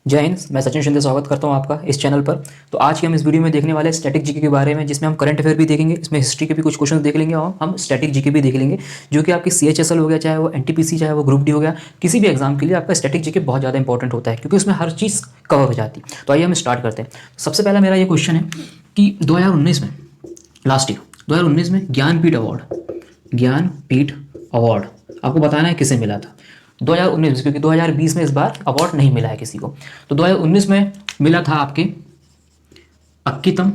जय हिंद। मैं सचिन शिंदे स्वागत करता हूं आपका इस चैनल पर। तो आज के हम इस वीडियो में देखने वाले स्टैटिक जीके के बारे में, जिसमें हम करंट अफेयर भी देखेंगे, इसमें हिस्ट्री के भी कुछ क्वेश्चन देख लेंगे और हम स्टैटिक जीके भी देख लेंगे, जो कि आपकी सीएचएसएल हो गया, चाहे वो एनटीपीसी, चाहे वो ग्रुप डी हो गया, किसी भी एग्जाम के लिए आपका स्टैटिक जीके बहुत ज़्यादा इंपॉर्टेंट होता है, क्योंकि उसमें हर चीज़ कवर हो जाती है। तो आइए हम स्टार्ट करते हैं। सबसे पहला मेरा ये क्वेश्चन है कि 2019 में, लास्ट ईयर 2019 में ज्ञानपीठ अवार्ड आपको बताना है किसे मिला था। 2019, क्योंकि 2020 में इस बार अवार्ड नहीं मिला है किसी को। तो 2019 में मिला था आपके अक्कीतम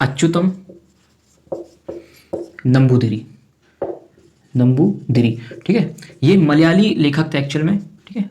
अच्युतम नंबूदिरी। ठीक है, ये मलयाली लेखक थे एक्चुअल में। ठीक है,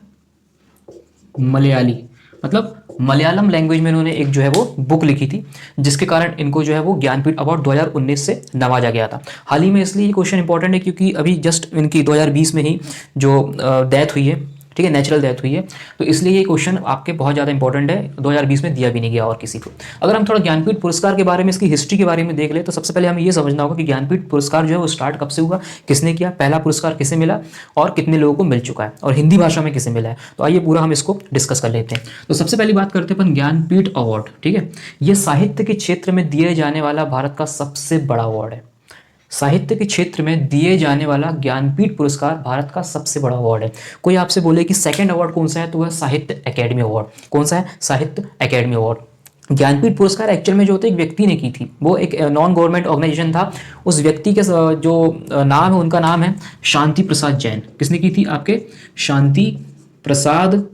मलयाली मतलब मलयालम लैंग्वेज में इन्होंने एक जो है वो बुक लिखी थी, जिसके कारण इनको जो है वो ज्ञानपीठ अवार्ड 2019 से नवाजा गया था। हाल ही में इसलिए ये क्वेश्चन इंपॉर्टेंट है क्योंकि अभी जस्ट इनकी 2020 में ही जो डेथ हुई है, ठीक है, नेचुरल डेथ हुई है, तो इसलिए ये क्वेश्चन आपके बहुत ज़्यादा इंपॉर्टेंट है। 2020 में दिया भी नहीं गया और किसी को। अगर हम थोड़ा ज्ञानपीठ पुरस्कार के बारे में, इसकी हिस्ट्री के बारे में देख ले, तो सबसे पहले हमें ये समझना होगा कि ज्ञानपीठ पुरस्कार जो है वो स्टार्ट कब से हुआ, किसने किया, पहला पुरस्कार किसे मिला और कितने लोगों को मिल चुका है, और हिंदी भाषा में किसे मिला है। तो आइए पूरा हम इसको डिस्कस कर लेते हैं। तो सबसे पहली बात करते हैं अपन ज्ञानपीठ अवार्ड। ठीक है, ये साहित्य के क्षेत्र में दिए जाने वाला भारत का सबसे बड़ा अवार्ड है। साहित्य के क्षेत्र में दिए जाने वाला ज्ञानपीठ पुरस्कार भारत का सबसे बड़ा अवार्ड है। कोई आपसे बोले कि सेकंड अवार्ड कौन सा है, तो वह साहित्य एकेडमी अवार्ड। कौन सा है? साहित्य एकेडमी अवार्ड। ज्ञानपीठ पुरस्कार एक्चुअल में जो होते एक व्यक्ति ने की थी, वो एक नॉन गवर्नमेंट ऑर्गेनाइजेशन था। उस व्यक्ति के जो नाम है, उनका नाम है शांति प्रसाद जैन। किसने की थी? आपके शांति प्रसाद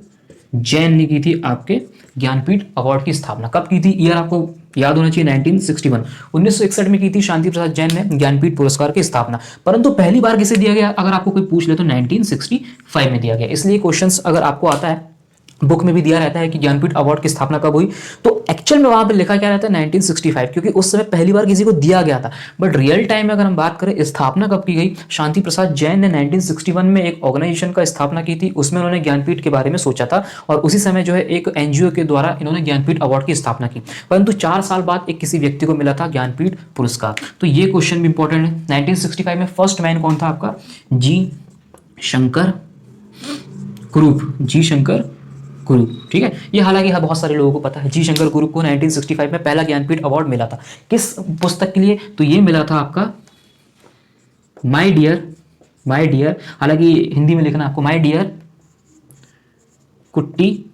जैन ने की थी आपके ज्ञानपीठ अवार्ड की स्थापना। कब की थी? ईयर आपको याद होना चाहिए, 1961। 1961 में की थी शांति प्रसाद जैन ने ज्ञानपीठ पुरस्कार की स्थापना। परंतु पहली बार किसे दिया गया, अगर आपको कोई पूछ ले, तो 1965 में दिया गया। इसलिए क्वेश्चंस अगर आपको आता है, बुक में भी दिया रहता है कि ज्ञानपीठ अवार्ड की स्थापना कब हुई, तो एक्चुअल में वहां पे लिखा क्या रहता है? 1965, क्योंकि उस समय पहली बार किसी को दिया गया था। बट रियल टाइम में अगर हम बात करें स्थापना कब की गई, शांति प्रसाद जैन ने 1961 में एक ऑर्गेनाइजेशन का स्थापना की थी। उसमें उन्होंने ज्ञानपीठ के बारे में सोचा था, और उसी समय जो है एक एनजीओ के द्वारा इन्होंने ज्ञानपीठ अवार्ड की स्थापना की। परंतु 4 साल बाद एक किसी व्यक्ति को मिला था ज्ञानपीठ पुरस्कार। तो ये क्वेश्चन भी इंपॉर्टेंट है। 1965 में फर्स्ट मैन कौन था आपका? जी शंकर कुरूप। ठीक है, ये हालांकि बहुत सारे लोगों को पता है। जी शंकर कुरूप को 1965 में पहला ज्ञानपीठ अवार्ड मिला था। किस पुस्तक के लिए? तो ये मिला था आपका माय डियर, हालांकि हिंदी में लिखना आपको माय डियर कुट्टी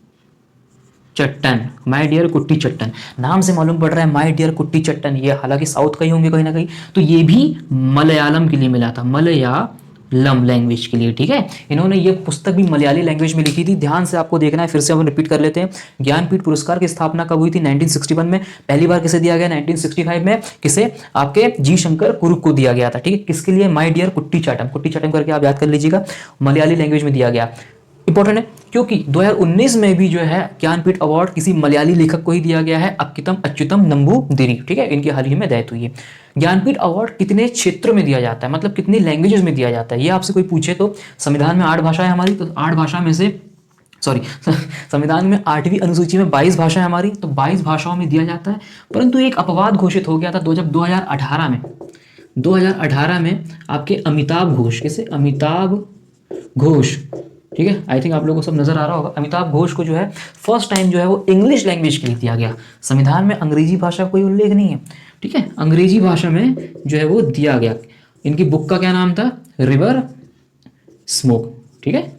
चट्टन। नाम से मालूम पड़ रहा है माय डियर कुट्टी चट्टन, ये हालांकि साउथ का ही होंगे कहीं ना कहीं। तो ये भी मलयालम के लिए मिला था, मलयालम लैंग्वेज के लिए। ठीक है, इन्होंने ये पुस्तक भी मलयाली लैंग्वेज में लिखी थी। ध्यान से आपको देखना है, फिर से हम रिपीट कर लेते हैं। ज्ञानपीठ पुरस्कार की स्थापना कब हुई थी? 1961 में। पहली बार किसे दिया गया? 1965 में। किसे? आपके जी शंकर कुरूप को दिया गया था। ठीक है, किसके लिए? माय डियर कुट्टी चट्टन करके आप याद कर लीजिएगा, मलयाली लैंग्वेज में दिया गया। इंपॉर्टेंट है क्योंकि 2019 में भी जो है ज्ञानपीठ अवार्ड किसी मलयाली लेखक को ही दिया गया है, अच्युतम नंबूदिरी। ठीक है, इनकी हाल ही में डेथ हुई है। ज्ञानपीठ अवार्ड कितने क्षेत्र में दिया जाता है, मतलब कितनी लैंग्वेजेस में दिया जाता है, ये आपसे कोई पूछे तो संविधान में 8 भाषाएं हमारी, तो 8 भाषा में से संविधान में 8वीं अनुसूची में 22 भाषाएं हमारी, तो 22 भाषाओं में दिया जाता है। परंतु एक अपवाद घोषित हो गया था जब 2018 में आपके अमिताभ घोष, किसे? अमिताभ घोष। ठीक है, आई थिंक आप लोगों को सब नजर आ रहा होगा। अमिताभ घोष को जो है फर्स्ट टाइम जो है वो इंग्लिश लैंग्वेज के लिए दिया गया। संविधान में अंग्रेजी भाषा कोई उल्लेख नहीं है। ठीक है, अंग्रेजी भाषा में जो है वो दिया गया। इनकी बुक का क्या नाम था? River smoke. ठीक है,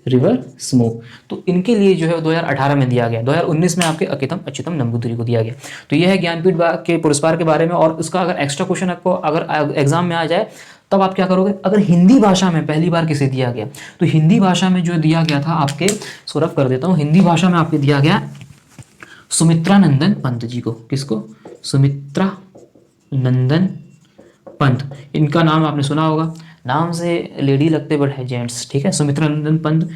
रिवर स्मोक। तो इनके लिए जो है 2018 में दिया गया। 2019 में आपके अच्युतम नंबूदिरी को दिया गया। तो यह है ज्ञानपीठ के पुरस्कार के बारे में। और उसका अगर एक्स्ट्रा क्वेश्चन आपको अगर एग्जाम में आ जाए, तब आप क्या करोगे? अगर हिंदी भाषा में पहली बार किसे दिया गया, तो हिंदी भाषा में जो दिया गया था आपके, सौरभ कर देता हूं, हिंदी भाषा में आपके दिया गया सुमित्रा नंदन पंत जी को। किसको? सुमित्रा नंदन पंत। इनका नाम आपने सुना होगा, नाम से लेडी लगते बट है जेंट्स। ठीक है, सुमित्रा नंदन पंत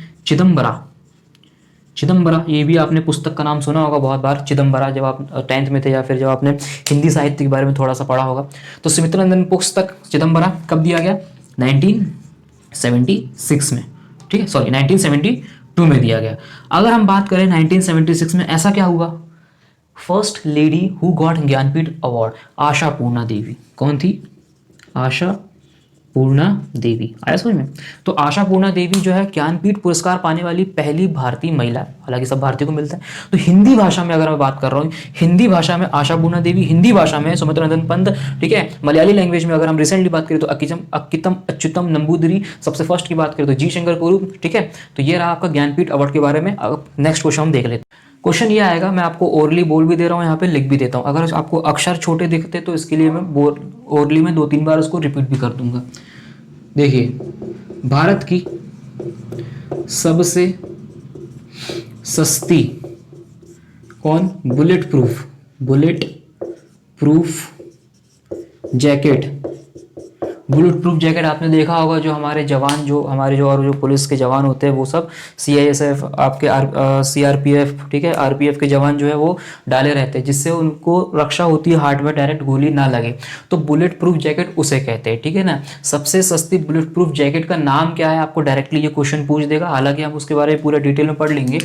चिदम्बरा, ये भी आपने पुस्तक का नाम सुना होगा बहुत बार, चिदम्बरा, जब आप 10th में थे या फिर जब आपने हिंदी साहित्य के बारे में थोड़ा सा पढ़ा होगा। तो सुमित्रा नंदन पुस्तक चिदम्बरा कब दिया गया? 1976 में। ठीक है, सॉरी 1972 में दिया गया। अगर हम बात करें 1976 में, ऐसा क्या हुआ? First lady who got Jnanpith award, Asha Purna Devi. कौन थी? आशा पूर्णा देवी, आया समझ में। तो आशा पूर्णा देवी जो है ज्ञानपीठ पुरस्कार पाने वाली पहली भारतीय महिला है, हालांकि सब भारतीय को मिलता है। तो हिंदी भाषा में अगर मैं बात कर रहा हूँ, हिंदी भाषा में आशा पूर्णा देवी, हिंदी भाषा में सुमित्रा नंदन पंत, ठीक है। मलयाली लैंग्वेज में अगर हम रिसेंटली बात करें तो अक्कितम अच्युतम नंबूदिरी, सबसे फर्स्ट की बात करें तो जी शंकर कुरुप, ठीक है। तो ये रहा आपका ज्ञानपीठ अवार्ड के बारे में। अब नेक्स्ट क्वेश्चन हम देख लेते हैं। क्वेश्चन ये आएगा, मैं आपको ओरली बोल भी दे रहा हूँ, यहाँ पे लिख भी देता हूँ। अगर आपको अक्षर छोटे दिखते तो इसके लिए मैं ओरली में 2-3 बार उसको रिपीट भी कर दूंगा। देखिए, भारत की सबसे सस्ती कौन, bullet proof jacket. Bullet proof jacket आपने देखा होगा, जो हमारे जवान, जो हमारे जो और जो पुलिस के जवान होते हैं वो सब, CISF आपके CRPF, ठीक है, RPF के जवान जो है वो डाले रहते हैं, जिससे उनको रक्षा होती है, हार्ट में डायरेक्ट गोली ना लगे। तो बुलेट प्रूफ जैकेट उसे कहते हैं, ठीक है ना। सबसे सस्ती बुलेट प्रूफ जैकेट का नाम क्या है, आपको डायरेक्टली ये क्वेश्चन पूछ देगा, हालांकि हम उसके बारे में पूरा डिटेल में पढ़ लेंगे।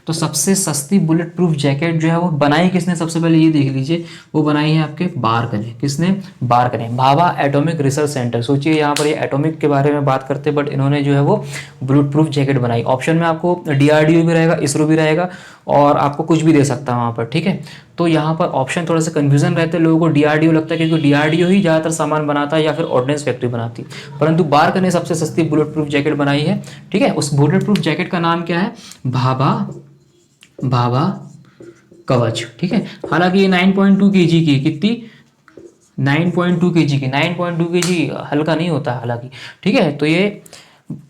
तो सबसे सस्ती बुलेट प्रूफ जैकेट जो है वो बनाई किसने, सबसे पहले ये देख लीजिए, वो बनाई है आपके बार्क ने। किसने, बार्क ने, भाभा एटॉमिक रिसर्च सेंटर। सोचिए यहाँ पर ये एटॉमिक के बारे में बात करते, बट इन्होंने जो है वो बुलेट प्रूफ जैकेट बनाई। ऑप्शन में आपको DRDO भी रहेगा, इसरो भी रहेगा, और आपको कुछ भी दे सकता है वहाँ पर, ठीक है। तो यहाँ पर ऑप्शन थोड़ा सा कंफ्यूजन रहते हैं, लोगों को DRDO लगता है क्योंकि DRDO ही ज़्यादातर सामान बनाता है या फिर ऑर्डिनेंस फैक्ट्री बनाती है, परंतु बार्क ने सबसे सस्ती बुलेट प्रूफ जैकेट बनाई है, ठीक है। उस बुलेट प्रूफ जैकेट का नाम क्या है, भाभा कवच, ठीक है। हालांकि ये 9.2 kg की, कितनी, 9.2 kg की, 9.2 kg हल्का नहीं होता हालांकि, ठीक है। तो ये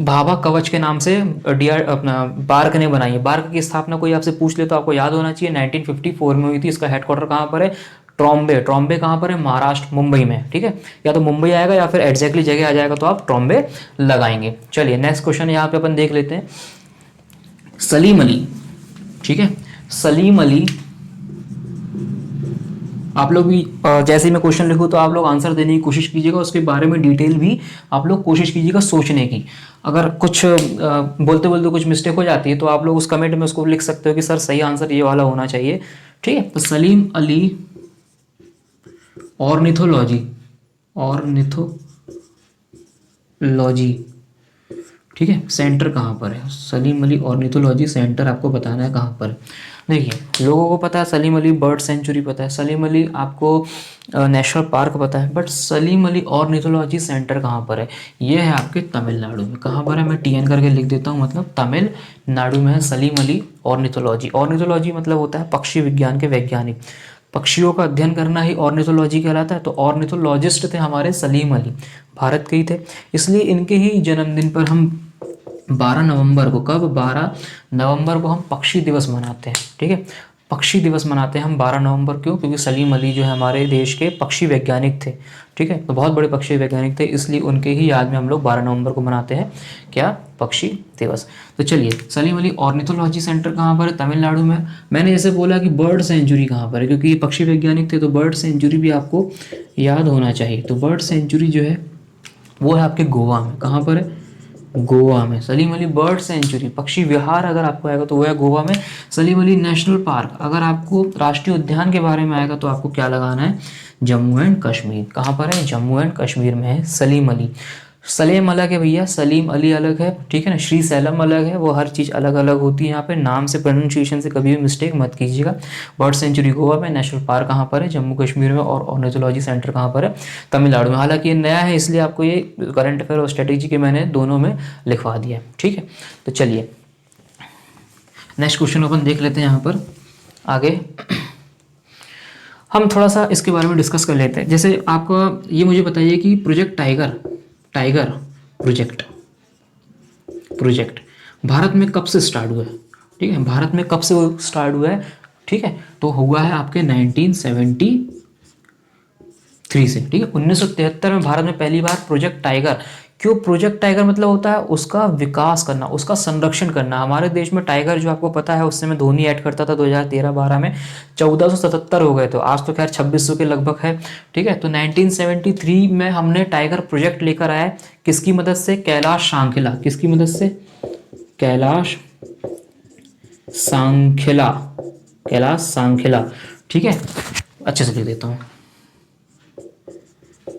भाभा कवच के नाम से अपना बार्क ने बनाई है। बार्क की स्थापना कोई आपसे पूछ ले तो आपको याद होना चाहिए 1954 में हुई थी। इसका हेडक्वार्टर कहाँ पर है, ट्रॉम्बे कहाँ पर है, महाराष्ट्र, मुंबई में, ठीक है। या तो मुंबई आएगा या फिर एग्जैक्टली जगह आ जाएगा तो आप ट्रॉम्बे लगाएंगे। चलिए नेक्स्ट क्वेश्चन यहाँ पे अपन देख लेते हैं। सलीम अली, ठीक है, सलीम अली, आप लोग भी जैसे ही मैं क्वेश्चन लिखूँ तो आप लोग आंसर देने की कोशिश कीजिएगा, उसके बारे में डिटेल भी आप लोग कोशिश कीजिएगा सोचने की। अगर कुछ बोलते बोलते कुछ मिस्टेक हो जाती है तो आप लोग उस कमेंट में उसको लिख सकते हो कि सर सही आंसर ये वाला होना चाहिए, ठीक है। तो सलीम अली ऑर्निथोलॉजी, ठीक है, सेंटर कहाँ पर है, सलीम अली ऑर्निथोलॉजी सेंटर आपको बताना है कहाँ पर है। देखिए, लोगों को पता है सलीम अली बर्ड सेंचुरी पता है, सलीम अली आपको नेशनल पार्क पता है, but Salim Ali ornithology centre कहाँ पर है, ये है आपके तमिलनाडु में। कहाँ पर है, मैं TN करके लिख देता हूँ, मतलब तमिलनाडु में है सलीम अली ऑर्निथोलॉजी। ऑर्निथोलॉजी मतलब होता है पक्षी विज्ञान के वैज्ञानिक, पक्षियों का अध्ययन करना ही ऑर्निथोलॉजी कहलाता है। तो ऑर्निथोलॉजिस्ट थे हमारे सलीम अली, भारत के ही थे, इसलिए इनके ही जन्मदिन पर हम 12 नवंबर को, कब, 12 नवंबर को हम पक्षी दिवस मनाते हैं, ठीक है। पक्षी दिवस मनाते हैं हम 12 नवंबर, क्यों, क्योंकि सलीम अली जो है हमारे देश के पक्षी वैज्ञानिक थे, ठीक है। तो बहुत बड़े पक्षी वैज्ञानिक थे, इसलिए उनके ही याद में हम लोग 12 नवंबर को मनाते हैं क्या, पक्षी दिवस। तो चलिए, सलीम अली ऑर्निथोलॉजी सेंटर कहाँ पर है, तमिलनाडु में। मैंने जैसे बोला कि बर्ड सेंचुरी कहाँ पर है, क्योंकि ये पक्षी वैज्ञानिक थे तो बर्ड सेंचुरी भी आपको याद होना चाहिए। तो बर्ड सेंचुरी जो है वो है आपके गोवा में। कहाँ पर है, गोवा में। सलीम अली बर्ड सेंचुरी, पक्षी विहार अगर आपको आएगा तो वो है गोवा में। सलीम अली नेशनल पार्क, अगर आपको राष्ट्रीय उद्यान के बारे में आएगा तो आपको क्या लगाना है, जम्मू एंड कश्मीर। कहाँ पर है, जम्मू एंड कश्मीर में है सलीम अली। सलेम अलग है भैया, सलीम अली अलग है, ठीक है ना। श्री सैलम अलग है, वो हर चीज़ अलग अलग होती है यहाँ पे। नाम से, प्रोनाउंसिएशन से कभी भी मिस्टेक मत कीजिएगा। बर्ड सेंचुरी गोवा में, नेशनल पार्क कहाँ पर है, जम्मू कश्मीर में, और ऑर्निथोलॉजी सेंटर कहाँ पर है, तमिलनाडु में। हालांकि ये नया है इसलिए आपको ये करंट अफेयर और स्ट्रेटेजी के मैंने दोनों में लिखवा दिया है, ठीक है। तो चलिए नेक्स्ट क्वेश्चन अपन देख लेते हैं यहाँ पर आगे। हम थोड़ा सा इसके बारे में डिस्कस कर लेते हैं। जैसे आपका ये मुझे बताइए कि प्रोजेक्ट टाइगर प्रोजेक्ट भारत में कब से स्टार्ट हुआ है, ठीक है। भारत में कब से वो स्टार्ट हुआ है, ठीक है। तो हुआ है आपके 1973 से, ठीक है। 1973 में भारत में पहली बार प्रोजेक्ट टाइगर। क्यों प्रोजेक्ट टाइगर, मतलब होता है उसका विकास करना, उसका संरक्षण करना। हमारे देश में टाइगर जो आपको पता है उससे मैं धोनी ऐड करता था 2013-12 में 1477 हो गए, तो आज तो खैर 2600 के लगभग है, ठीक है। तो 1973 में हमने टाइगर प्रोजेक्ट लेकर आया, किसकी मदद से, कैलाश सांखेला, किसकी मदद से, कैलाश सांखेला, ठीक है। अच्छे से लिख देता हूँ,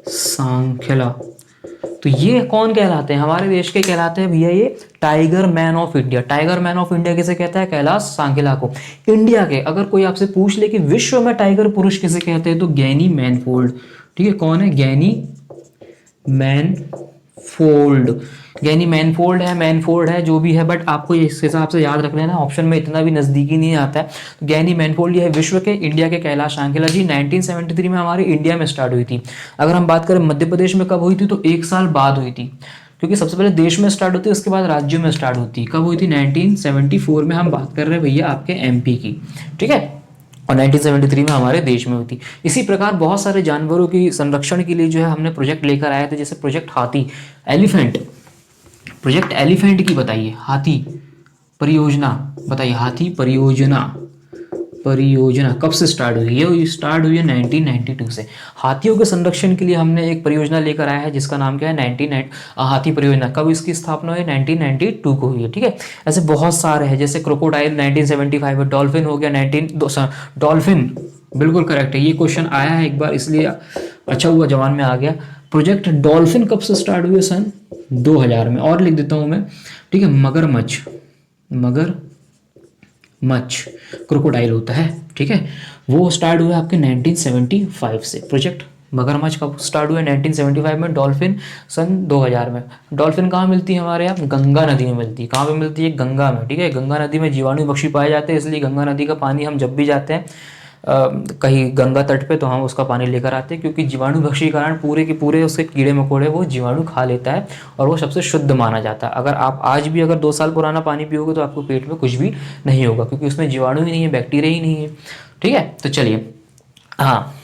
सांखेला तो ये कौन कहलाते हैं? हमारे देश के कहलाते हैं भैया ये tiger man of India. Tiger man of India किसे कहता है? कैलाश सांकेला को। इंडिया के अगर कोई आपसे पूछ ले कि विश्व में टाइगर पुरुष किसे कहते हैं, तो गैनी मैनफोल्ड। ठीक है, कौन है? गैनी मैनफोल्ड। गैनी मैनफोल्ड है, मैनफोल्ड है, जो भी है, बट आपको इस हिसाब से याद रख लेना, ऑप्शन में इतना भी नजदीकी नहीं आता है। तो गैनी मैनफोल्ड ये है विश्व के। इंडिया के कैलाश सांकेला जी 1973 में हमारे इंडिया में स्टार्ट हुई थी। अगर हम बात करें मध्य प्रदेश में कब हुई थी, तो 1 साल बाद हुई थी, क्योंकि सबसे पहले देश में स्टार्ट होती है, उसके बाद राज्यों में स्टार्ट होती है। कब हुई थी? 1974 में। हम बात कर रहे हैं भैया आपके एमपी की। ठीक है, और 1973 में हमारे देश में हुई थी। इसी प्रकार बहुत सारे जानवरों की संरक्षण के लिए जो है हमने प्रोजेक्ट लेकर आए थे, जैसे प्रोजेक्ट हाथी, एलिफेंट। प्रोजेक्ट एलिफेंट की बताइए, हाथी परियोजना बताइए। हाथी परियोजना, परियोजना कब से स्टार्ट हुई? ये स्टार्ट हुई है 1992 से। हाथियों के संरक्षण के लिए हमने एक परियोजना लेकर आया है जिसका नाम क्या है? 99 हाथी परियोजना। कब इसकी स्थापना हुई? 1992 को हुई है। ठीक है, ऐसे बहुत सारे हैं, जैसे क्रोकोडाइल 1975 में, डॉल्फिन हो गया 19 डॉल्फिन बिल्कुल करेक्ट है। ये क्वेश्चन आया है एक बार, इसलिए अच्छा हुआ जवान में आ गया। प्रोजेक्ट डॉल्फिन कब से स्टार्ट हुई? सन 2000 में। और लिख देता हूं मैं, ठीक है, मगरमच्छ, मगरमच्छ क्रोकोडाइल होता है। ठीक है, वो स्टार्ट हुआ आपके 1975 से। प्रोजेक्ट मगरमच्छ कब स्टार्ट हुआ? 1975 में। डॉल्फिन सन 2000 में। डॉल्फिन कहाँ मिलती है हमारे यहाँ? गंगा नदी में मिलती है। कहाँ पे मिलती है? गंगा में। ठीक है, गंगा नदी में जीवाणु पक्षी पाए जाते हैं, इसलिए गंगा नदी का पानी हम जब भी जाते हैं कहीं गंगा तट पे, तो हम उसका पानी लेकर आते हैं, क्योंकि जीवाणु भक्षी के कारण पूरे के पूरे उसके कीड़े मकोड़े वो जीवाणु खा लेता है, और वो सबसे शुद्ध माना जाता है। अगर आप आज भी अगर 2 साल पुराना पानी पियोगे तो आपको पेट में कुछ भी नहीं होगा, क्योंकि उसमें जीवाणु ही नहीं है, बैक्टीरिया ही नहीं है। ठीक है, तो चलिए, हाँ,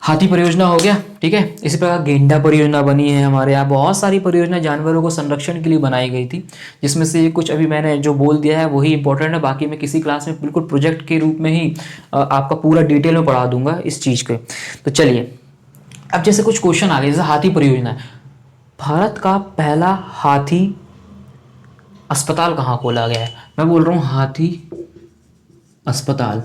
हाथी परियोजना हो गया। ठीक है, इसी प्रकार गेंडा परियोजना बनी है हमारे यहाँ। बहुत सारी परियोजना जानवरों को संरक्षण के लिए बनाई गई थी, जिसमें से कुछ अभी मैंने जो बोल दिया है वही इंपॉर्टेंट है। बाकी मैं किसी क्लास में बिल्कुल प्रोजेक्ट के रूप में ही आपका पूरा डिटेल में पढ़ा दूंगा इस चीज़ के। तो चलिए, अब जैसे कुछ क्वेश्चन आ गए, जैसे हाथी परियोजना है। भारत का पहला हाथी अस्पताल कहाँ खोला गया है? मैं बोल रहा हूँ हाथी अस्पताल,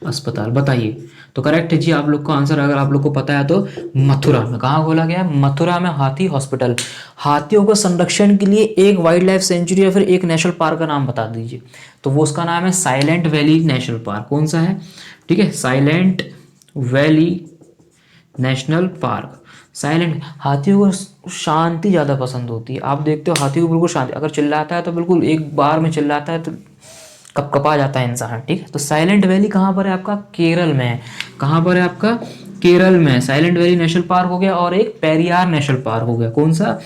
अस्पताल बताइए। तो करेक्ट है जी आप लोग को आंसर, अगर आप लोग को पता है तो मथुरा में। कहाँ खोला गया है? मथुरा में हाथी हॉस्पिटल। हाथियों को संरक्षण के लिए एक वाइल्ड लाइफ सेंचुरी या फिर एक नेशनल पार्क का नाम बता दीजिए। तो वो उसका नाम है साइलेंट वैली नेशनल पार्क। कौन सा है? ठीक है, silent valley national park. Silent, हाथियों को शांति ज़्यादा पसंद होती है। आप देखते हो हाथी को बिल्कुल शांति, अगर चिल्लाता है तो बिल्कुल एक बार में चिल्लाता है तो कपकपा जाता है इंसान। ठीक है, तो साइलेंट वैली कहाँ पर है आपका? केरल में है। कहाँ पर है आपका? केरल में। साइलेंट वैली नेशनल पार्क हो गया, और एक पेरियार नेशनल पार्क हो गया। कौन सा?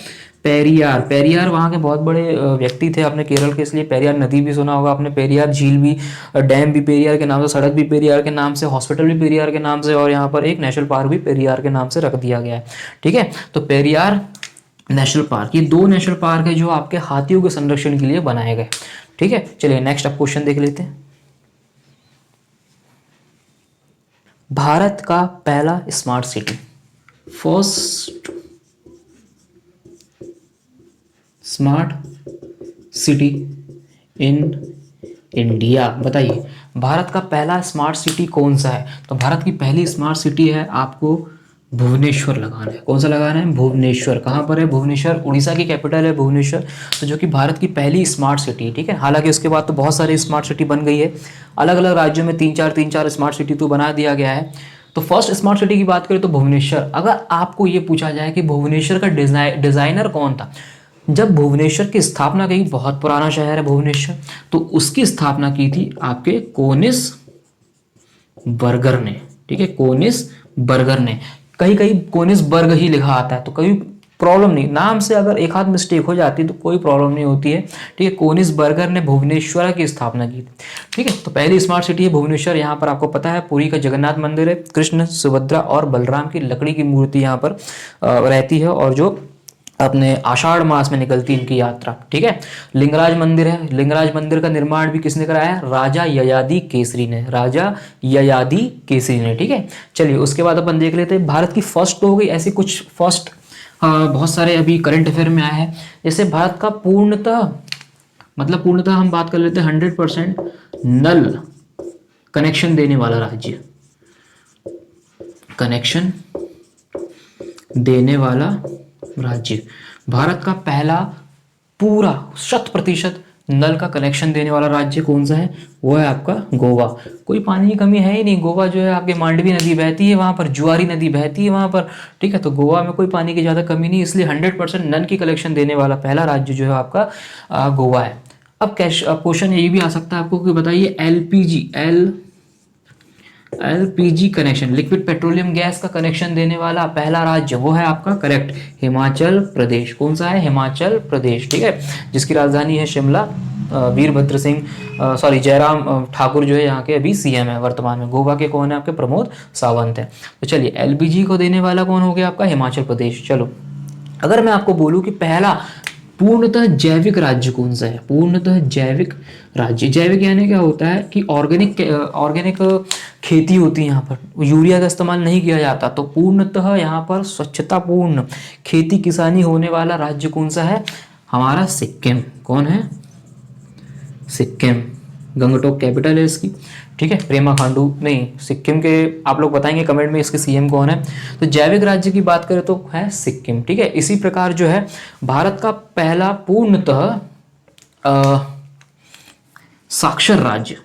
पेरियार। पेरियार वहाँ के बहुत बड़े व्यक्ति थे अपने केरल के, इसलिए पेरियार नदी भी सुना होगा आपने, पेरियार झील भी, डैम भी पेरियार के नाम से, सड़क भी पेरियार के नाम से, हॉस्पिटल भी पेरियार के नाम से, और यहाँ पर एक नेशनल पार्क भी पेरियार के नाम से रख दिया गया है। ठीक है, तो पेरियार नेशनल पार्क, ये 2 नेशनल पार्क है जो आपके हाथियों के संरक्षण के लिए बनाए गए। ठीक है, चलिए नेक्स्ट अब क्वेश्चन देख लेते हैं। भारत का पहला smart city, first smart city in India, बताइए भारत का पहला स्मार्ट सिटी कौन सा है? तो भारत की पहली स्मार्ट सिटी है, आपको भुवनेश्वर लगाना है। कौन सा लगाना है? भुवनेश्वर। कहाँ पर है भुवनेश्वर? उड़ीसा की कैपिटल है भुवनेश्वर, तो जो कि भारत की पहली स्मार्ट सिटी है। ठीक है, हालांकि उसके बाद तो बहुत सारी स्मार्ट सिटी बन गई है, अलग अलग राज्यों में 3-4 स्मार्ट सिटी तो बना दिया गया है। तो फर्स्ट स्मार्ट सिटी की बात करें तो भुवनेश्वर। अगर आपको ये पूछा जाए कि भुवनेश्वर का डिजाइनर कौन था, जब भुवनेश्वर की स्थापना की, बहुत पुराना शहर है भुवनेश्वर, तो उसकी स्थापना की थी आपके कोनिस बर्गर ने। ठीक है, कोनिस बर्गर ने। कहीं कहीं कोनिस बर्ग ही लिखा आता है, तो कभी प्रॉब्लम नहीं, नाम से अगर एक आध मिस्टेक हो जाती है तो कोई प्रॉब्लम नहीं होती है। ठीक है, कोनिस बर्गर ने भुवनेश्वर की स्थापना की थी। ठीक है, तो पहली स्मार्ट सिटी है भुवनेश्वर। यहाँ पर आपको पता है पुरी का जगन्नाथ मंदिर है, कृष्ण, सुभद्रा और बलराम की लकड़ी की मूर्ति यहाँ पर रहती है, और जो अपने आषाढ़ मास में निकलती इनकी यात्रा। ठीक है, लिंगराज मंदिर है। लिंगराज मंदिर का निर्माण भी किसने कराया? राजा ययाति केसरी ने। राजा ययाति केसरी ने। ठीक है, चलिए उसके बाद अपन देख लेते हैं भारत की फर्स्ट तो हो गई, ऐसी कुछ फर्स्ट बहुत सारे अभी करंट अफेयर में आए हैं। जैसे भारत का पूर्णतः हम बात कर लेते हैं 100% नल कनेक्शन देने वाला राज्य, कनेक्शन देने वाला राज्य, भारत का पहला पूरा 100% नल का कनेक्शन देने वाला राज्य कौन सा है? वो है आपका गोवा। कोई पानी की कमी है ही नहीं। गोवा जो है आपके मांडवी नदी बहती है वहाँ पर, जुआरी नदी बहती है वहाँ पर, ठीक है। तो गोवा में कोई पानी की ज़्यादा कमी नहीं, इसलिए 100% नल की कलेक्शन देने वाला पहला राज्य जो है आपका गोवा है। अब क्वेश्चन ये भी आ सकता है आपको कि बताइए LPG connection, liquid petroleum gas का कनेक्शन देने वाला पहला राज्य, वो है आपका करेक्ट हिमाचल प्रदेश। कौन सा है? हिमाचल प्रदेश, ठीक है, जिसकी राजधानी है शिमला। वीरभद्र सिंह जयराम ठाकुर जो है यहाँ के अभी सीएम है वर्तमान में। गोवा के कौन है? आपके प्रमोद सावंत है। तो चलिए, एलपीजी को देने वाला कौन हो गया आपका? हिमाचल प्रदेश। चलो, अगर मैं आपको बोलूं कि पहला पूर्णतः जैविक राज्य कौन सा है? पूर्णतः जैविक राज्य, जैविक यानी क्या होता है कि ऑर्गेनिक खेती होती है यहाँ पर, यूरिया का इस्तेमाल नहीं किया जाता। तो पूर्णतः यहाँ पर स्वच्छतापूर्ण खेती किसानी होने वाला राज्य कौन सा है? हमारा सिक्किम। कौन है? सिक्किम। गंगटोक कैपिटल है इसकी, ठीक है। पेमा खांडू नहीं, सिक्किम के आप लोग बताएंगे कमेंट में इसके सीएम कौन है। तो जैविक राज्य की बात करें तो है सिक्किम, ठीक है। इसी प्रकार जो है भारत का पहला पूर्णतः साक्षर राज्य,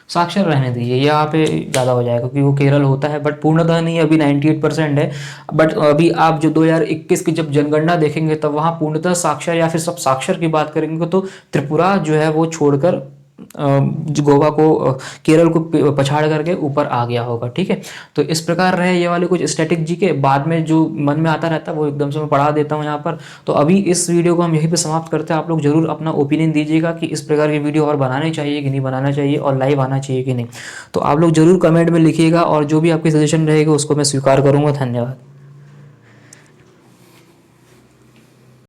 साक्षर रहने दीजिए, यहाँ पे ज़्यादा हो जाएगा क्योंकि वो केरल होता है, बट पूर्णतः नहीं, अभी 98% है। बट अभी आप जो 2021 की जब जनगणना देखेंगे तब वहाँ पूर्णतः साक्षर या फिर सब साक्षर की बात करेंगे तो त्रिपुरा जो है वो छोड़कर गोवा को, केरल को पछाड़ करके ऊपर आ गया होगा, ठीक है। तो इस प्रकार रहे ये वाले कुछ स्टैटिक जी के, बाद में जो मन में आता रहता है वो एकदम से मैं पढ़ा देता हूँ यहाँ पर। तो अभी इस वीडियो को हम यहीं पे समाप्त करते हैं। आप लोग जरूर अपना ओपिनियन दीजिएगा कि इस प्रकार की वीडियो और बनानी चाहिए कि नहीं बनाना चाहिए, और लाइव आना चाहिए कि नहीं। तो आप लोग जरूर कमेंट में लिखिएगा, और जो भी आपकी सजेशन रहेगा उसको मैं स्वीकार करूँगा। धन्यवाद।